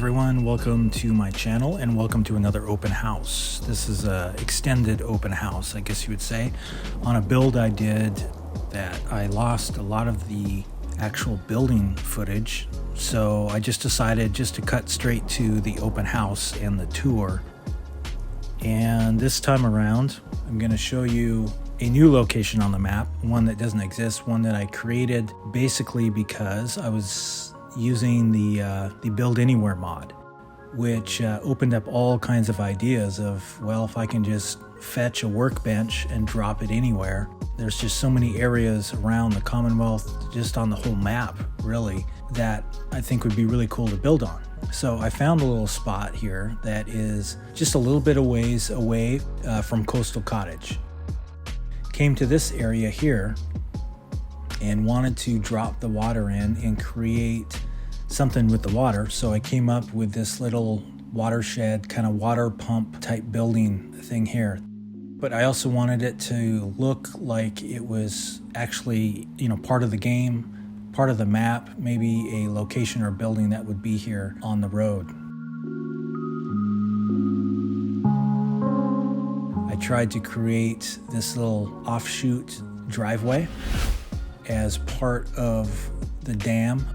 everyone, welcome to my channel and welcome to another open house. This is a extended open house, I guess you would say, on a build I did that I lost a lot of the actual building footage. So I just decided just to cut straight to the open house and the tour. And this time around, I'm going to show you a new location on the map, one that doesn't exist, one that I created basically because I was using the Build Anywhere mod, which opened up all kinds of ideas of, well, if I can just fetch a workbench and drop it anywhere. There's just so many areas around the Commonwealth, just on the whole map, really, that I think would be really cool to build on. So I found a little spot here that is just a little bit of ways away from Coastal Cottage. Came to this area here and wanted to drop the water in and create something with the water. So I came up with this little watershed kind of water pump type building thing here. But I also wanted it to look like it was actually, part of the game, part of the map, maybe a location or building that would be here on the road. I tried to create this little offshoot driveway as part of the dam.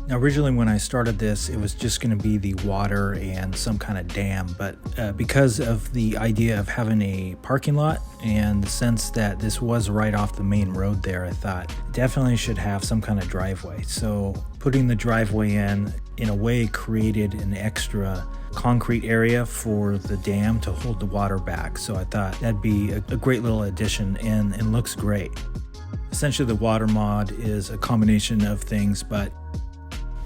Now, originally when I started this, it was just going to be the water and some kind of dam, but because of the idea of having a parking lot and the sense that this was right off the main road there, I thought definitely should have some kind of driveway. So putting the driveway in a way, created an extra concrete area for the dam to hold the water back. So I thought that'd be a great little addition and looks great. Essentially, the water mod is a combination of things, but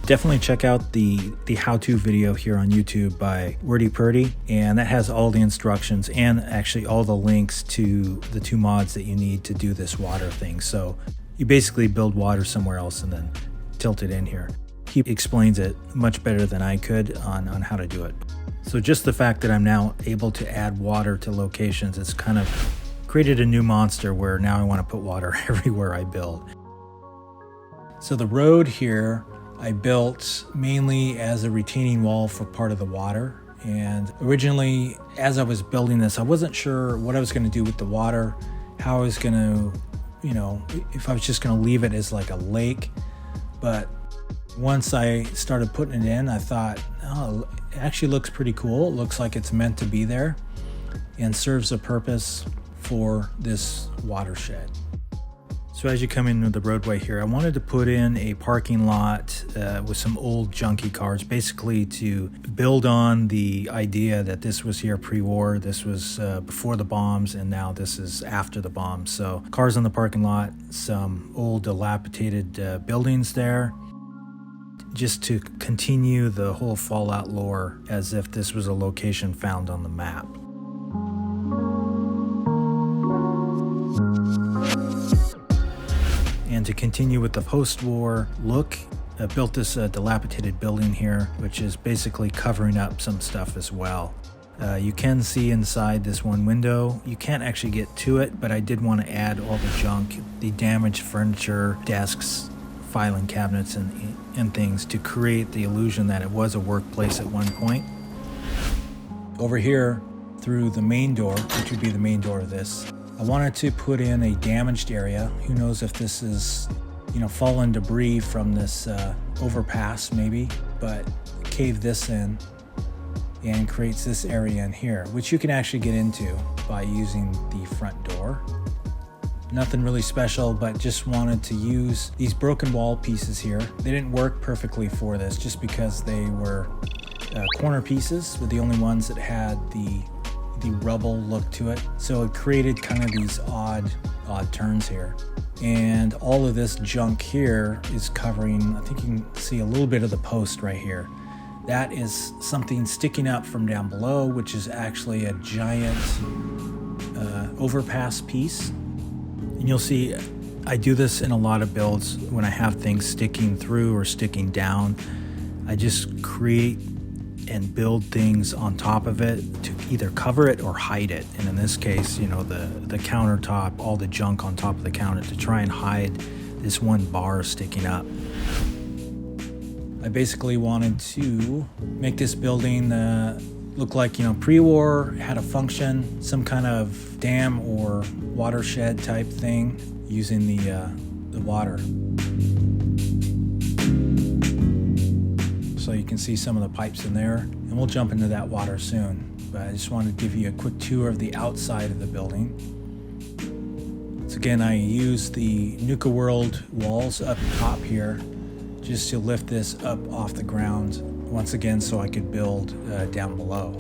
definitely check out the how-to video here on YouTube by Wordy Purdy, and that has all the instructions and actually all the links to the two mods that you need to do this water thing. So you basically build water somewhere else and then tilt it in here. He explains it much better than I could on how to do it. So just the fact that I'm now able to add water to locations, it's kind of created a new monster where now I want to put water everywhere I build. So the road here I built mainly as a retaining wall for part of the water. And originally, as I was building this, I wasn't sure what I was going to do with the water, how I was going to, if I was just going to leave it as like a lake. But once I started putting it in, I thought, oh, it actually looks pretty cool. It looks like it's meant to be there and serves a purpose for this watershed. So as you come into the roadway here, I wanted to put in a parking lot with some old junky cars, basically to build on the idea that this was here pre-war, this was before the bombs, and now this is after the bombs. So cars in the parking lot, some old dilapidated buildings there, just to continue the whole Fallout lore as if this was a location found on the map. And to continue with the post-war look, I built this dilapidated building here, which is basically covering up some stuff as well. You can see inside this one window. You can't actually get to it, but I did want to add all the junk, the damaged furniture, desks, filing cabinets, and things to create the illusion that it was a workplace at one point. Over here, through the main door, which would be the main door of this, I wanted to put in a damaged area. Who knows if this is, fallen debris from this overpass maybe, but cave this in and creates this area in here, which you can actually get into by using the front door. Nothing really special, but just wanted to use these broken wall pieces here. They didn't work perfectly for this just because they were corner pieces, were the only ones that had the rubble look to it. So it created kind of these odd turns here. And all of this junk here is covering, I think you can see a little bit of the post right here. That is something sticking up from down below, which is actually a giant overpass piece. And you'll see I do this in a lot of builds when I have things sticking through or sticking down. I just create and build things on top of it to either cover it or hide it. And in this case, the countertop, all the junk on top of the counter to try and hide this one bar sticking up. I basically wanted to make this building look like, pre-war, had a function, some kind of dam or watershed type thing using the water. So you can see some of the pipes in there, and we'll jump into that water soon. But I just wanted to give you a quick tour of the outside of the building. So again, I used the Nuka World walls up top here just to lift this up off the ground once again so I could build down below.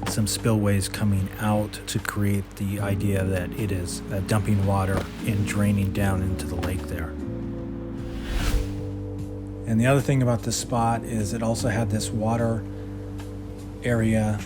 Some spillways coming out to create the idea that it is dumping water and draining down into the lake there. And the other thing about this spot is it also had this water area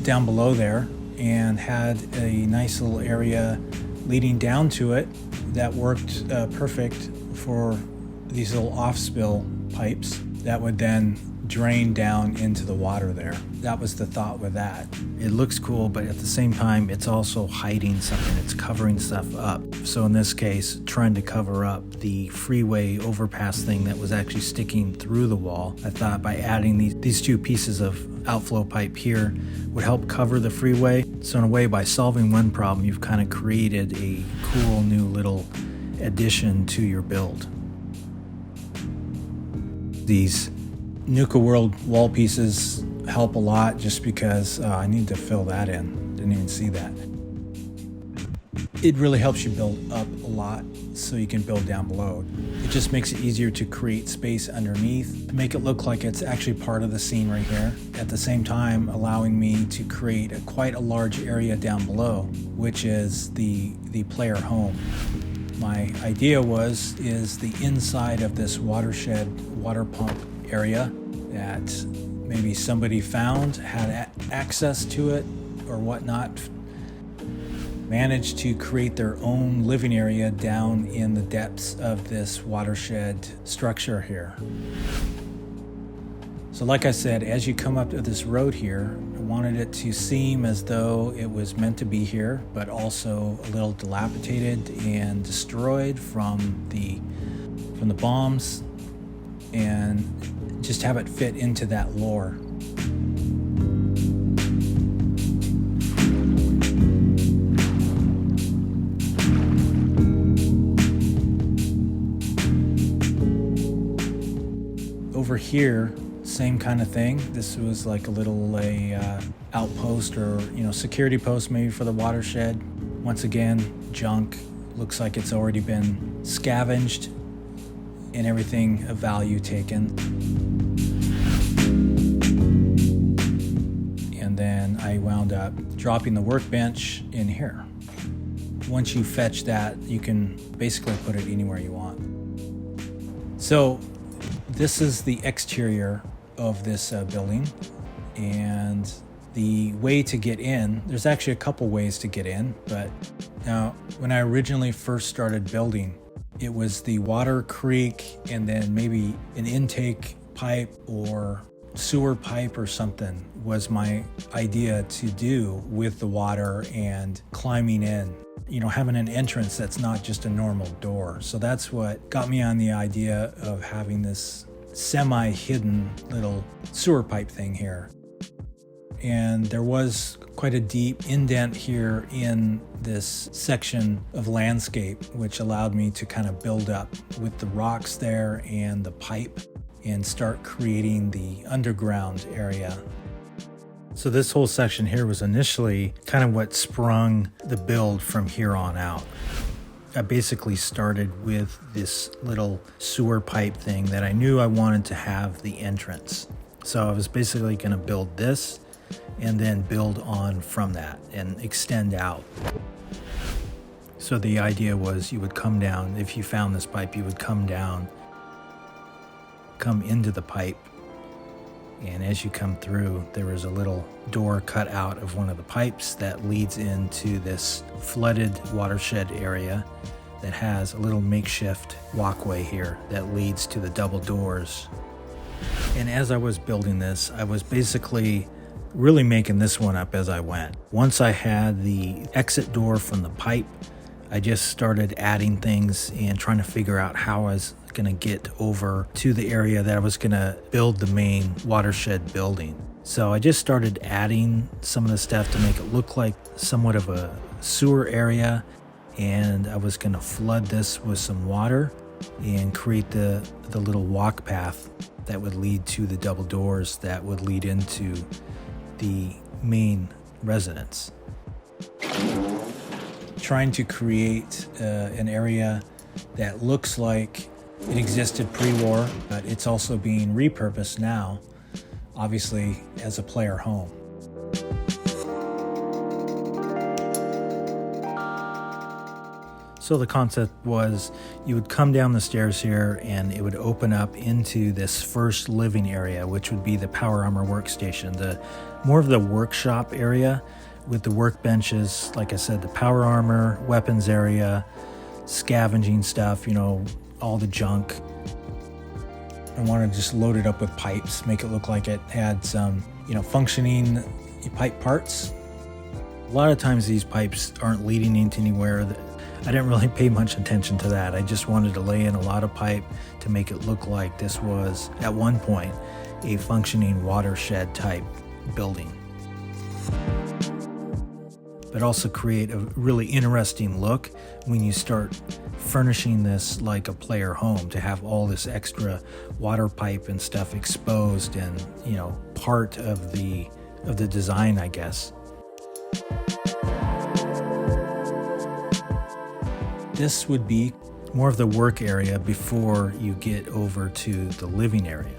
down below there and had a nice little area leading down to it that worked perfect for these little off-spill pipes that would then drain down into the water there. That was the thought with that. It looks cool, but at the same time, it's also hiding something. It's covering stuff up. So in this case, trying to cover up the freeway overpass thing that was actually sticking through the wall. I thought by adding these two pieces of outflow pipe here would help cover the freeway. So in a way, by solving one problem, you've kind of created a cool new little addition to your build. These Nuka World wall pieces help a lot just because I need to fill that in. Didn't even see that. It really helps you build up a lot so you can build down below. It just makes it easier to create space underneath, to make it look like it's actually part of the scene right here. At the same time, allowing me to create quite a large area down below, which is the player home. My idea is the inside of this watershed water pump area that maybe somebody found, had access to it or whatnot, managed to create their own living area down in the depths of this watershed structure here. So like I said, as you come up to this road here, I wanted it to seem as though it was meant to be here, but also a little dilapidated and destroyed from the bombs, and just have it fit into that lore. Over here, same kind of thing. This was like a little outpost or security post maybe for the watershed. Once again, junk. Looks like it's already been scavenged and everything of value taken. And then I wound up dropping the workbench in here. Once you fetch that, you can basically put it anywhere you want. So this is the exterior of this building, and the way to get in, there's actually a couple ways to get in, but now when I originally first started building, it was the water creek and then maybe an intake pipe or sewer pipe or something was my idea to do with the water and climbing in. Having an entrance that's not just a normal door. So that's what got me on the idea of having this semi-hidden little sewer pipe thing here. And there was quite a deep indent here in this section of landscape, which allowed me to kind of build up with the rocks there and the pipe and start creating the underground area. So this whole section here was initially kind of what sprung the build from here on out. I basically started with this little sewer pipe thing that I knew I wanted to have the entrance. So I was basically going to build this and then build on from that and extend out. So the idea was you would come down, if you found this pipe, you would come down, come into the pipe, and as you come through, there was a little door cut out of one of the pipes that leads into this flooded watershed area that has a little makeshift walkway here that leads to the double doors. And as I was building this, I was basically really making this one up as I went. Once I had the exit door from the pipe, I just started adding things and trying to figure out how I was going to get over to the area that I was going to build the main Watershed building. So I just started adding some of the stuff to make it look like somewhat of a sewer area, and I was going to flood this with some water and create the little walk path that would lead to the double doors that would lead into the main residence. Trying to create an area that looks like it existed pre-war, but it's also being repurposed now, obviously as a player home. So the concept was you would come down the stairs here and it would open up into this first living area, which would be the power armor workstation, the more of the workshop area with the workbenches, like I said, the power armor, weapons area, scavenging stuff, you know, all the junk. I want to just load it up with pipes, make it look like it had some, you know, functioning pipe parts. A lot of times these pipes aren't leading into anywhere. I didn't really pay much attention to that. I just wanted to lay in a lot of pipe to make it look like this was, at one point, a functioning watershed type building. But also create a really interesting look when you start furnishing this like a player home, to have all this extra water pipe and stuff exposed and, you know, part of the design, I guess. This would be more of the work area before you get over to the living area.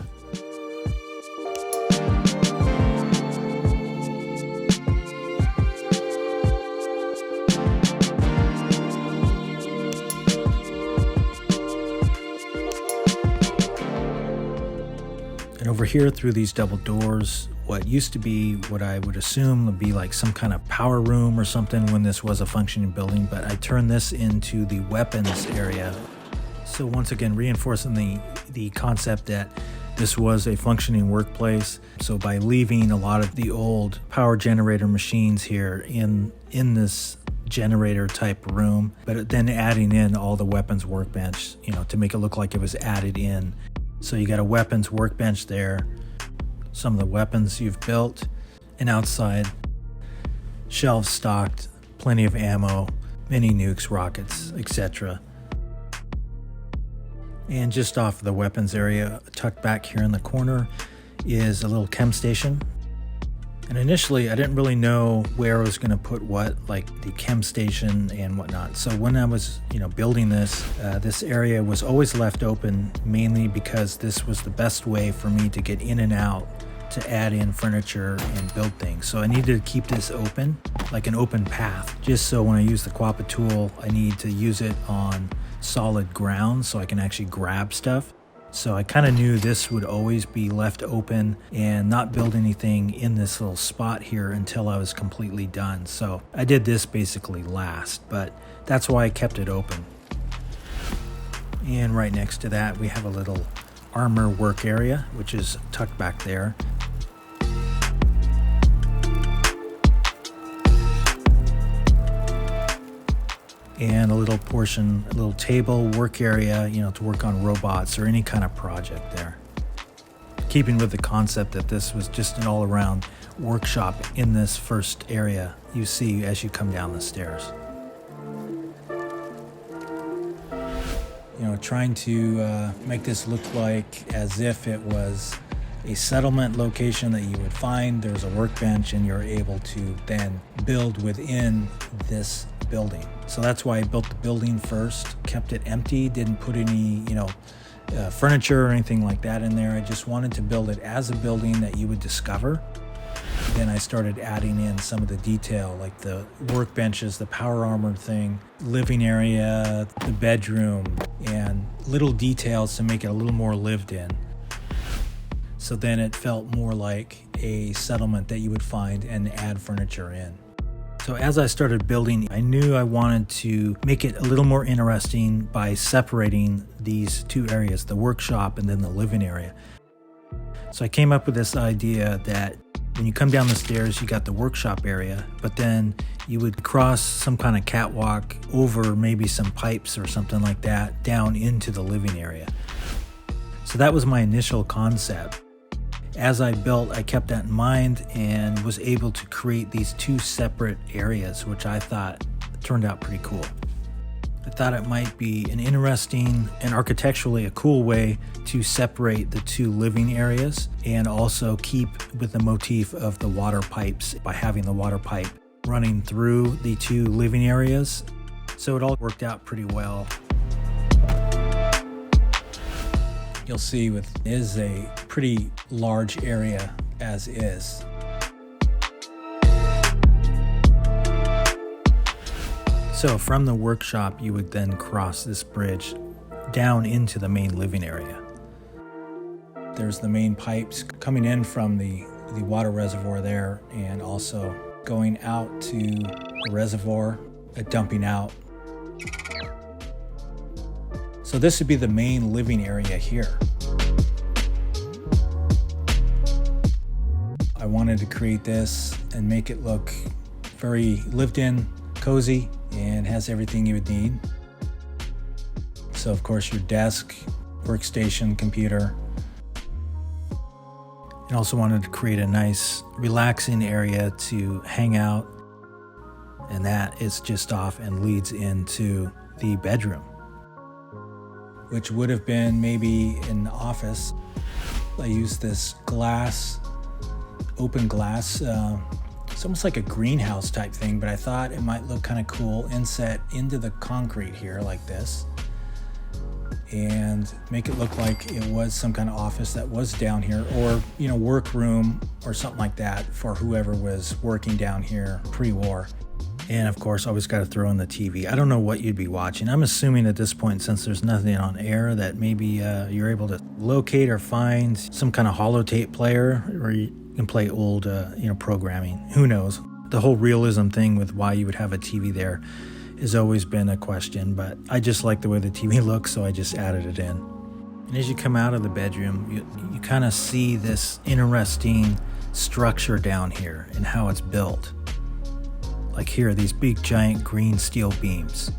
And over here through these double doors, what used to be what I would assume would be like some kind of power room or something when this was a functioning building, but I turned this into the weapons area. So once again, reinforcing the concept that this was a functioning workplace. So by leaving a lot of the old power generator machines here in this generator type room, but then adding in all the weapons workbench, you know, to make it look like it was added in. So you got a weapons workbench there, some of the weapons you've built, and outside, shelves stocked, plenty of ammo, many nukes, rockets, etc. And just off the weapons area, tucked back here in the corner, is a little chem station. And initially, I didn't really know where I was going to put what, like the chem station and whatnot. So when I was, you know, building this, this area was always left open, mainly because this was the best way for me to get in and out to add in furniture and build things. So I needed to keep this open, like an open path, just so when I use the Quappa tool, I need to use it on solid ground so I can actually grab stuff. So I kind of knew this would always be left open and not build anything in this little spot here until I was completely done. So I did this basically last, but that's why I kept it open. And right next to that, we have a little armor work area, which is tucked back there. And a little portion, a little table work area, you know, to work on robots or any kind of project there. Keeping with the concept that this was just an all-around workshop in this first area you see as you come down the stairs. You know, trying to make this look like as if it was a settlement location that you would find. There's a workbench and you're able to then build within this building. So that's why I built the building first, kept it empty, didn't put any, you know, furniture or anything like that in there. I just wanted to build it as a building that you would discover. Then I started adding in some of the detail, like the workbenches, the power armor thing, living area, the bedroom, and little details to make it a little more lived in. So then it felt more like a settlement that you would find and add furniture in. So as I started building, I knew I wanted to make it a little more interesting by separating these two areas, the workshop and then the living area. So I came up with this idea that When you come down the stairs, you got the workshop area, but then you would cross some kind of catwalk over maybe some pipes or something like that down into the living area. So that was my initial concept. As I built, I kept that in mind and was able to create these two separate areas, which I thought turned out pretty cool. I thought it might be an interesting and architecturally a cool way to separate the two living areas and also keep with the motif of the water pipes by having the water pipe running through the two living areas. So it all worked out pretty well. You'll see it is a pretty large area as is. So from the workshop, you would then cross this bridge down into the main living area. There's the main pipes coming in from the water reservoir there, and also going out to the reservoir, dumping out. So this would be the main living area here. I wanted to create this and make it look very lived in, cozy, and has everything you would need. So of course your desk, workstation, computer. And also wanted to create a nice relaxing area to hang out. And that is just off and leads into the bedroom, which would have been maybe an office. I used this glass, open glass, it's almost like a greenhouse type thing, but I thought it might look kind of cool inset into the concrete here like this and make it look like it was some kind of office that was down here, or workroom or something like that for whoever was working down here pre-war. And of course, always got to throw in the TV. I don't know what you'd be watching. I'm assuming at this point, since there's nothing on air, that maybe you're able to locate or find some kind of holotape player, or you can play old, programming. Who knows? The whole realism thing with why you would have a TV there has always been a question, but I just like the way the TV looks, so I just added it in. And as you come out of the bedroom, you kind of see this interesting structure down here and how it's built. Like here, these big giant green steel beams.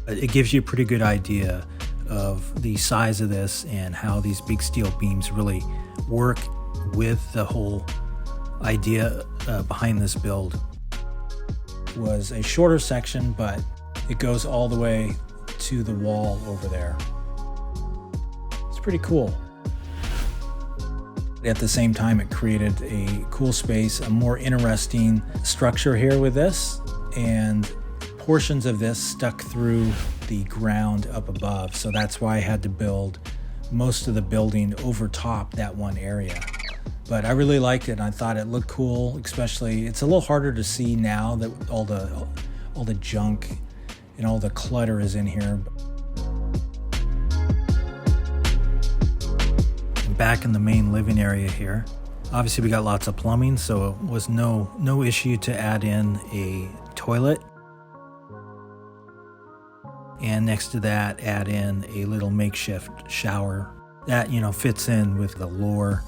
It gives you a pretty good idea of the size of this and how these big steel beams really work with the whole idea behind this build. It was a shorter section, but it goes all the way to the wall over there. It's pretty cool. At the same time, it created a cool space, a more interesting structure here with this, and portions of this stuck through the ground up above. So that's why I had to build most of the building over top that one area. But I really liked it, and I thought it looked cool, especially it's a little harder to see now that all the junk and all the clutter is in here. Back in the main living area here, obviously we got lots of plumbing, so it was no issue to add in a toilet, and next to that add in a little makeshift shower that fits in with the lore.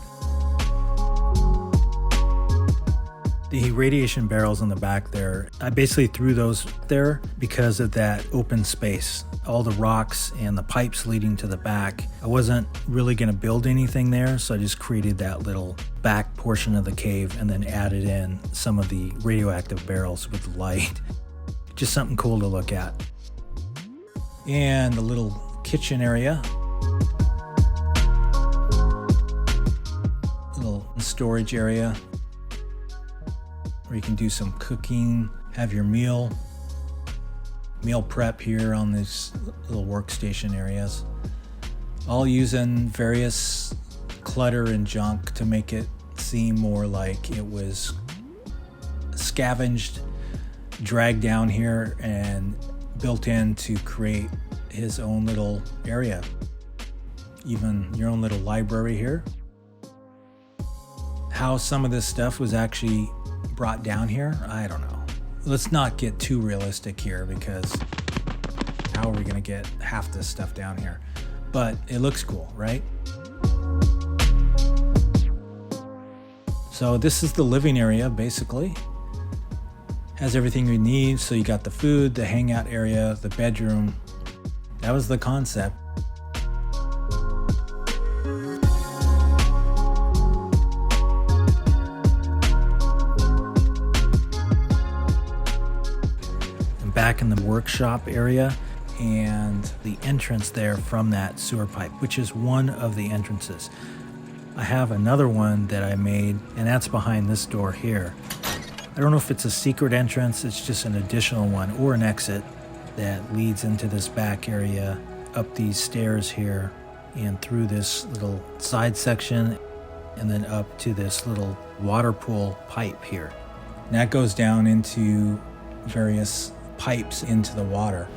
The radiation barrels in the back there, I basically threw those there because of that open space. All the rocks and the pipes leading to the back. I wasn't really going to build anything there, so I just created that little back portion of the cave and then added in some of the radioactive barrels with the light. Just something cool to look at. And the little kitchen area. Little storage area where you can do some cooking, have your meal prep here on these little workstation areas. All using various clutter and junk to make it seem more like it was scavenged, dragged down here, and built in to create his own little area. Even your own little library here. How some of this stuff was actually brought down here, I don't know. Let's not get too realistic here, because how are we going to get half this stuff down here? But it looks cool, right? So this is the living area, basically. Has everything you need. So you got the food, the hangout area, the bedroom. That was the concept. And back in the workshop area, and the entrance there from that sewer pipe, which is one of the entrances. I have another one that I made, and that's behind this door here. I don't know if it's a secret entrance, it's just an additional one, or an exit that leads into this back area, up these stairs here, and through this little side section, and then up to this little water pool pipe here. And that goes down into various pipes into the water.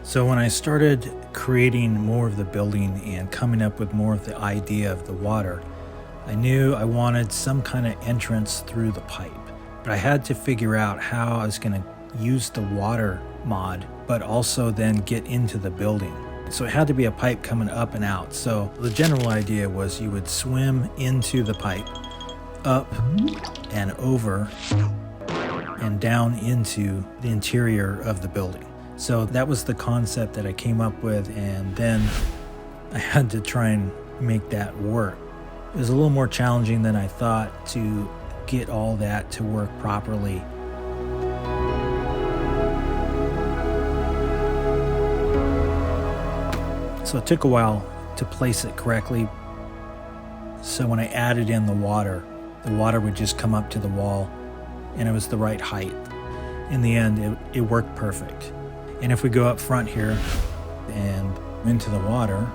So when I started creating more of the building and coming up with more of the idea of the water, I knew I wanted some kind of entrance through the pipe. But I had to figure out how I was going to use the water mod, but also then get into the building. So it had to be a pipe coming up and out. So the general idea was you would swim into the pipe, up and over, and down into the interior of the building. So that was the concept that I came up with, and then I had to try and make that work. It was a little more challenging than I thought to get all that to work properly. So it took a while to place it correctly. So when I added in the water would just come up to the wall, and it was the right height. In the end, it worked perfect. And if we go up front here and into the water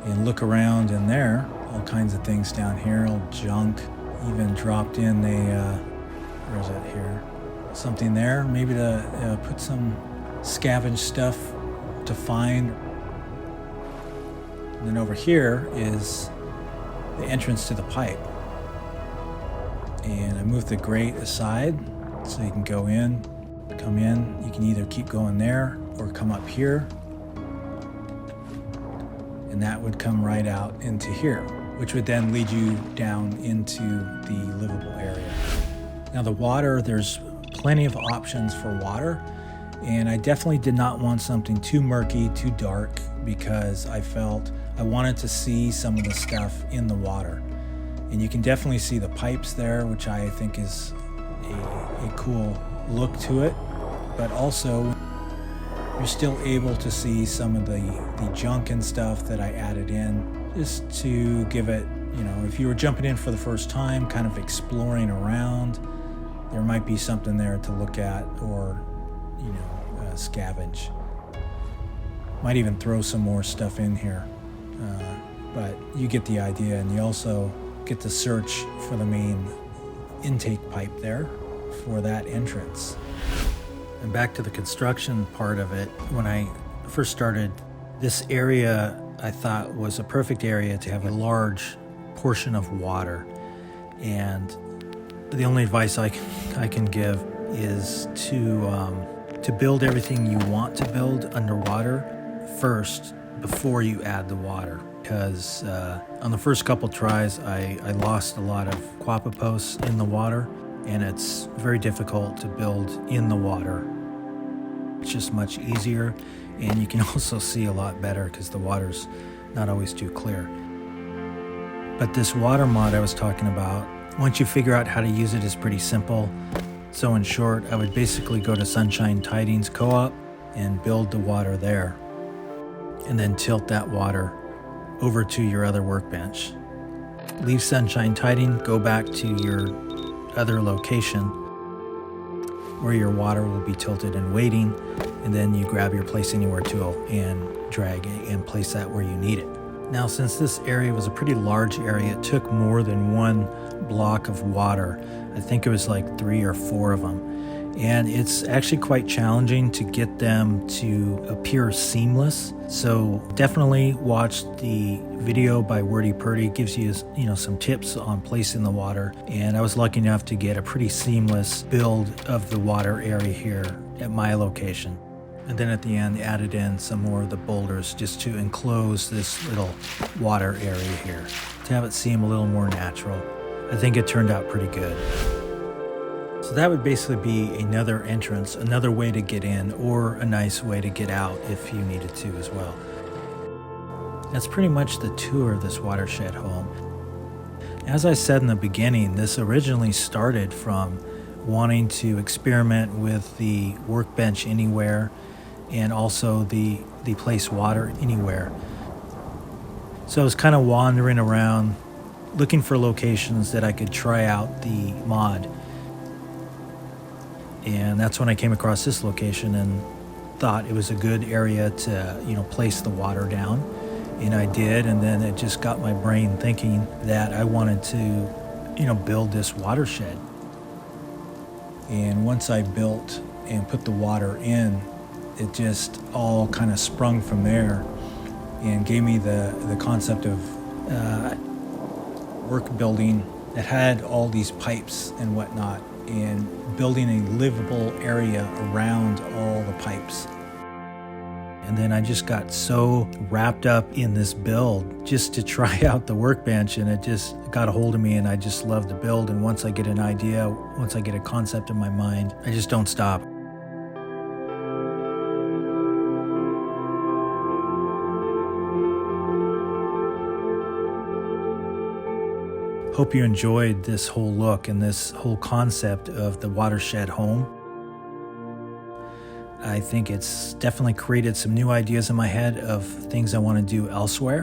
and look around in there, all kinds of things down here, old junk, even dropped in where is it here? Something there, maybe to put some scavenge stuff to find. And then over here is the entrance to the pipe. And I moved the grate aside so you can go in, come in. You can either keep going there or come up here. And that would come right out into here, which would then lead you down into the livable area. Now the water, there's plenty of options for water. And I definitely did not want something too murky, too dark, because I felt I wanted to see some of the stuff in the water. And you can definitely see the pipes there, which I think is a cool look to it, but also you're still able to see some of the junk and stuff that I added in, just to give it, if you were jumping in for the first time, kind of exploring around, there might be something there to look at, or scavenge. Might even throw some more stuff in here, but you get the idea. And you also get to search for the main intake pipe there for that entrance. And back to the construction part of it, when I first started, this area I thought was a perfect area to have a large portion of water. And the only advice I can give is to build everything you want to build underwater first before you add the water. Because on the first couple tries, I lost a lot of quappa posts in the water, and it's very difficult to build in the water. It's just much easier, and you can also see a lot better because the water's not always too clear. But this water mod I was talking about, once you figure out how to use it, is pretty simple. So in short, I would basically go to Sunshine Tidings Co-op and build the water there, and then tilt that water over to your other workbench. Leave Sunshine Tiding, go back to your other location where your water will be tilted and waiting, and then you grab your Place Anywhere tool and drag it and place that where you need it. Now, since this area was a pretty large area, it took more than one block of water. I think it was like 3 or 4 of them. And it's actually quite challenging to get them to appear seamless. So definitely watch the video by Wordy Purdy. It gives you, some tips on placing the water. And I was lucky enough to get a pretty seamless build of the water area here at my location. And then at the end, added in some more of the boulders just to enclose this little water area here, to have it seem a little more natural. I think it turned out pretty good. So that would basically be another entrance, another way to get in, or a nice way to get out if you needed to as well. That's pretty much the tour of this watershed home. As I said in the beginning, this originally started from wanting to experiment with the workbench anywhere and also the place water anywhere. So I was kind of wandering around looking for locations that I could try out the mod. And that's when I came across this location and thought it was a good area to, place the water down. And I did, and then it just got my brain thinking that I wanted to, build this watershed. And once I built and put the water in, it just all kind of sprung from there and gave me the concept of work building that had all these pipes and whatnot, and building a livable area around all the pipes. And then I just got so wrapped up in this build just to try out the workbench, and it just got a hold of me, and I just love to build. And once I get an idea, once I get a concept in my mind, I just don't stop. Hope you enjoyed this whole look and this whole concept of the watershed home. I think it's definitely created some new ideas in my head of things I want to do elsewhere.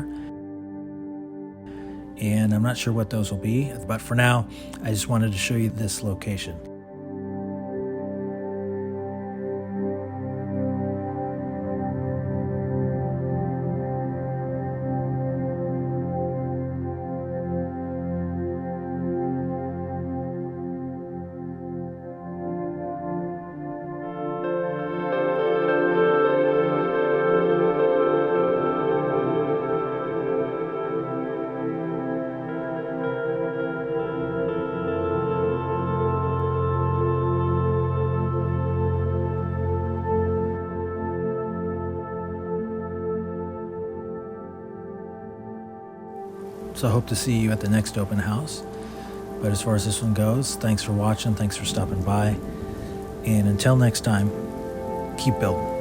And I'm not sure what those will be, but for now, I just wanted to show you this location. So I hope to see you at the next open house. But as far as this one goes, thanks for watching, thanks for stopping by. And until next time, keep building.